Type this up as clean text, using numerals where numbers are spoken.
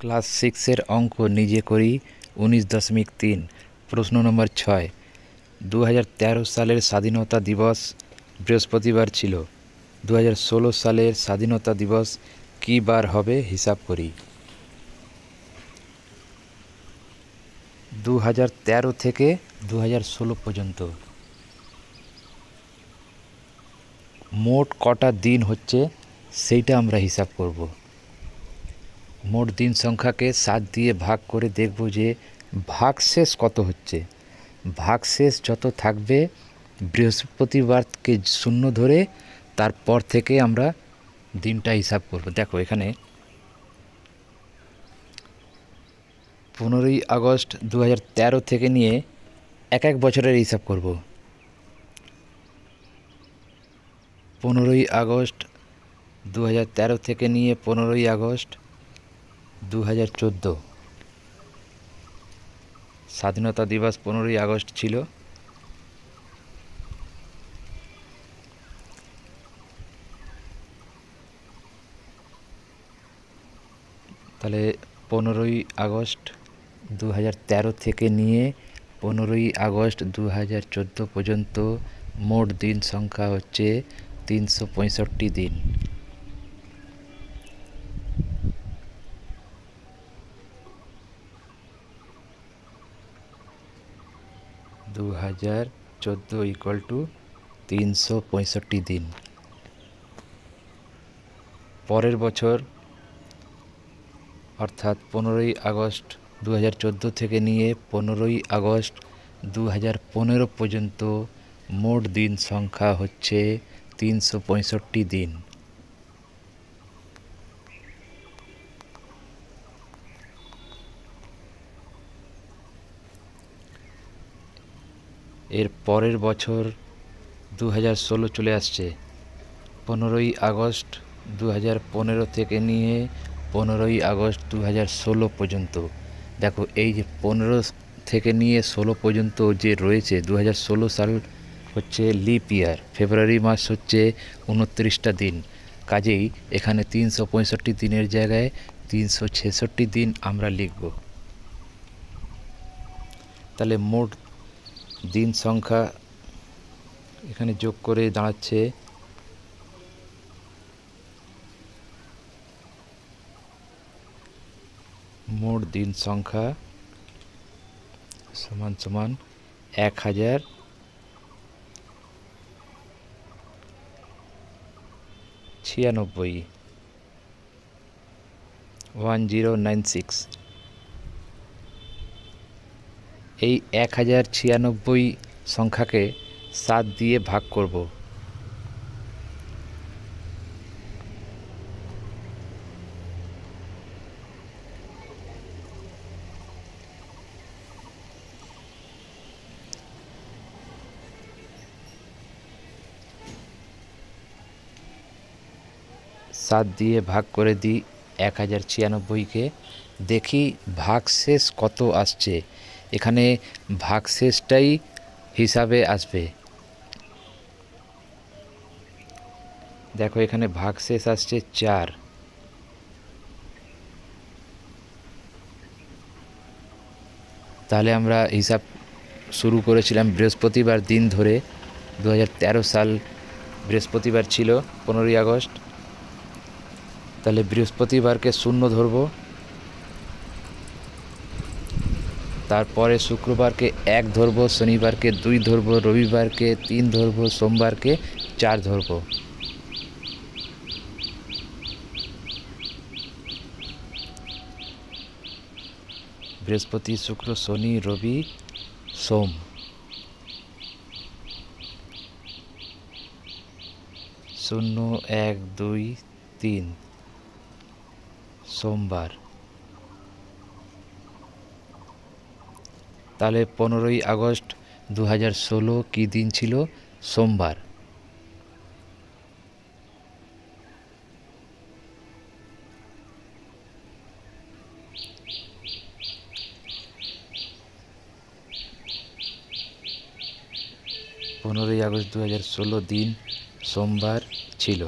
Class সিক্সের অঙ্ক নিজে করি 19.3। প্রশ্ন নম্বর 6। 2013 সালের স্বাধীনতা দিবস বৃহস্পতিবার ছিল। 2016 সালের স্বাধীনতা দিবস কী বার হবে হিসাব করি। 2013 থেকে 2016 পর্যন্ত মোট কটা দিন হচ্ছে সেইটা আমরা হিসাব করব। মোট দিন সংখ্যাকে 7 দিয়ে ভাগ করে দেখব যে ভাগশেষ কত হচ্ছে। ভাগশেষ যত থাকবে বৃহস্পতিবারকে শূন্য ধরে তারপর থেকে আমরা দিনটা হিসাব করব। দেখো এখানে 15ই আগস্ট 2013 থেকে নিয়ে এক এক বছরের হিসাব করব। 15ই আগস্ট 2013 থেকে নিয়ে 15ই আগস্ট 2014। স্বাধীনতা দিবস 15ই আগস্ট ছিল। তাহলে 15ই আগস্ট 2013 থেকে নিয়ে 15ই আগস্ট 2014 পর্যন্ত মোট দিন সংখ্যা হচ্ছে 365 দিন। = 365 দিন। পরের বছর অর্থাৎ 15ই আগস্ট 2014 থেকে নিয়ে 15ই আগস্ট 2015 পর্যন্ত মোট দিন সংখ্যা হচ্ছে 365 দিন। এর পরের বছর 2016 চলে আসছে। 15ই আগস্ট 2015 থেকে নিয়ে 15ই আগস্ট 2016 পর্যন্ত। দেখো এই যে 15 থেকে নিয়ে 16 পর্যন্ত যে রয়েছে 2016 সাল হচ্ছে লিপ ইয়ার। ফেব্রুয়ারি মাস হচ্ছে 29টা দিন। কাজেই এখানে 365 দিনের জায়গায় 366 দিন আমরা লিখব। তাহলে মোট দিন সংখ্যা এখানে যোগ করে দাঁড়াচ্ছে মোট দিন সংখ্যা সমান 1096। এই 1096 সংখ্যাকে 7 দিয়ে ভাগ করব। সাত দিয়ে ভাগ করে দিই 1096কে, দেখি ভাগশেষ কত আসছে। এখানে ভাগশেষটাই হিসাবে আসবে। দেখো এখানে ভাগশেষ আসছে 4। তাহলে আমরা হিসাব শুরু করেছিলাম বৃহস্পতিবার দিন ধরে। 2013 সাল বৃহস্পতিবার ছিল 15ই আগস্ট। তাহলে বৃহস্পতিবারকে 0 ধরব, তারপরে শুক্রবারকে 1 ধরব, শনিবারকে 2 ধরব, রবিবারকে 3 ধরব, সোমবারকে 4 ধরব। বৃহস্পতি, শুক্র, শনি, রবি, সোম। 0, 1, 2, 3 সোমবার। তাহলে 15ই আগস্ট 2016 কী দিন ছিল? সোমবার। আগস্ট 2016 দিন সোমবার ছিল।